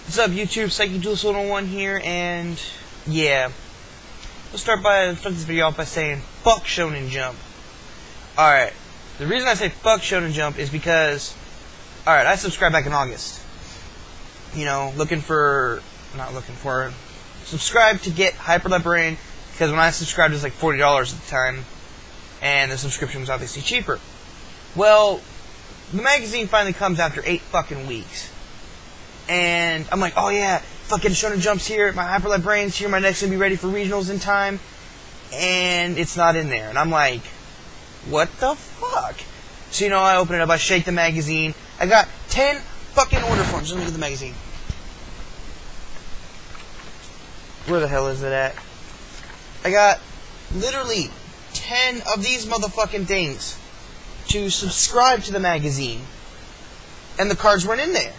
What's up, YouTube? PsychicJules101 here, and yeah, let's start this video off by saying fuck Shonen Jump. Alright, the reason I say fuck Shonen Jump is because, alright, I subscribed back in August. You know, subscribe to get Hyper Librarian, because when I subscribed it was like $40 at the time, and the subscription was obviously cheaper. Well, the magazine finally comes after 8 fucking weeks. And I'm like, oh yeah, fucking Shonen Jump's here, my Hyper Librarian's here, my next gonna be ready for regionals in time. And it's not in there. And I'm like, what the fuck? So, you know, I open it up, I shake the magazine. I got 10 fucking order forms. Let me look at the magazine. Where the hell is it at? I got literally 10 of these motherfucking things to subscribe to the magazine. And the cards weren't in there.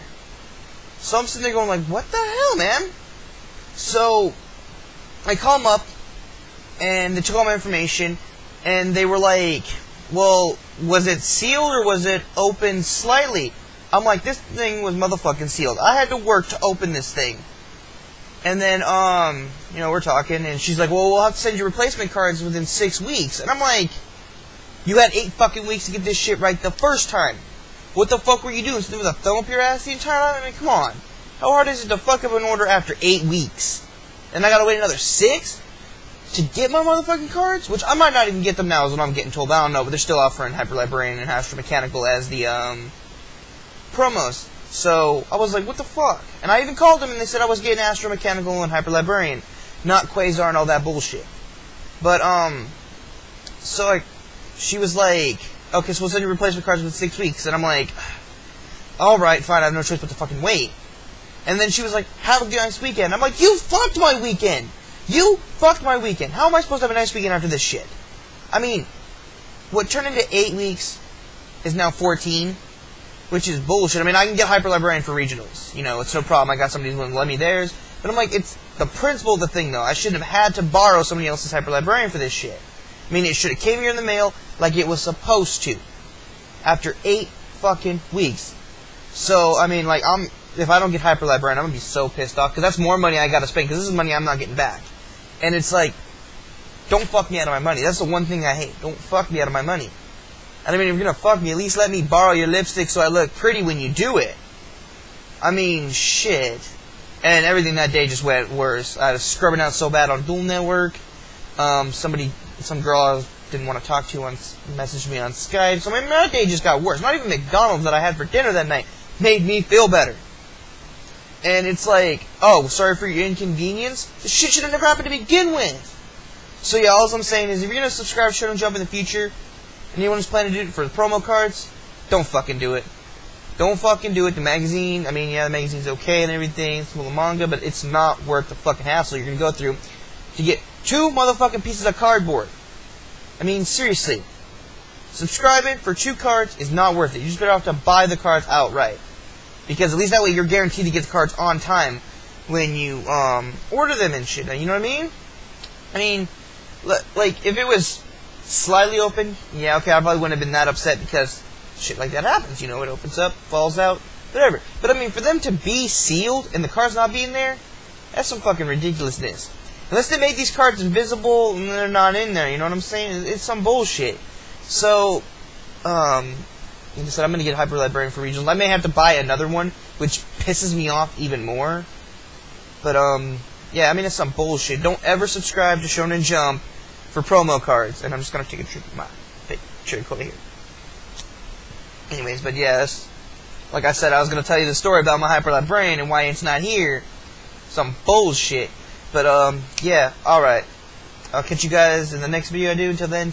So I'm sitting there going like, what the hell, man? So I call them up, and they took all my information, and they were like, well, was it sealed or was it open slightly? I'm like, this thing was motherfucking sealed. I had to work to open this thing. And then, you know, we're talking, and she's like, well, we'll have to send you replacement cards within 6 weeks. And I'm like, you had 8 fucking weeks to get this shit right the first time. What the fuck were you doing? Sitting with a thumb up your ass the entire time? I mean, come on. How hard is it to fuck up an order after 8 weeks? And I gotta wait another 6 to get my motherfucking cards? Which I might not even get them now is what I'm getting told. I don't know, but they're still offering Hyper Librarian and Astro Mechanical as the, promos. So, I was like, what the fuck? And I even called them and they said I was getting Astro Mechanical and Hyper Librarian, not Quasar and all that bullshit. But, so, like, she was like, okay, so we'll send you replacement cards within 6 weeks. And I'm like, alright, fine, I have no choice but to fucking wait. And then she was like, have a nice weekend. I'm like, you fucked my weekend! You fucked my weekend! How am I supposed to have a nice weekend after this shit? I mean, what turned into 8 weeks is now 14, which is bullshit. I mean, I can get Hyper Librarian for regionals. You know, it's no problem. I got somebody who's willing to lend me theirs. But I'm like, it's the principle of the thing, though. I shouldn't have had to borrow somebody else's Hyper Librarian for this shit. I mean, it should have came here in the mail like it was supposed to. After 8 fucking weeks. So, I mean, like, if I don't get Hyper Librarian, I'm gonna be so pissed off. Because that's more money I gotta spend. Because this is money I'm not getting back. And it's like, don't fuck me out of my money. That's the one thing I hate. Don't fuck me out of my money. And I mean, if you're gonna fuck me, at least let me borrow your lipstick so I look pretty when you do it. I mean, shit. And everything that day just went worse. I was scrubbing out so bad on Dual Network. Some girl I didn't want to talk to messaged me on Skype. So my day just got worse. Not even McDonald's that I had for dinner that night made me feel better. And it's like, oh, sorry for your inconvenience? This shit should have never happened to begin with. So yeah, all I'm saying is if you're going to subscribe to Shonen Jump in the future, and anyone who's planning to do it for the promo cards, don't fucking do it. Don't fucking do it. The magazine, I mean, yeah, the magazine's okay and everything, it's full of manga, but it's not worth the fucking hassle you're going to go through to get 2 motherfucking pieces of cardboard. I mean, seriously. Subscribing for 2 cards is not worth it. You just better have to buy the cards outright. Because at least that way you're guaranteed to get the cards on time when you order them and shit. You know what I mean? I mean, like, if it was slightly open, yeah, okay, I probably wouldn't have been that upset because shit like that happens. You know, it opens up, falls out, whatever. But I mean, for them to be sealed and the cards not being there, that's some fucking ridiculousness. Unless they made these cards invisible and they're not in there, you know what I'm saying? It's some bullshit. So, like I said, I'm going to get Hyper Librarian for regionals. I may have to buy another one, which pisses me off even more. But, yeah, I mean, it's some bullshit. Don't ever subscribe to Shonen Jump for promo cards. And I'm just going to take a trip with my cherry cola here. Anyways, but yeah, like I said, I was going to tell you the story about my Hyper Librarian and why it's not here. Some bullshit. But, yeah, alright. I'll catch you guys in the next video I do. Until then,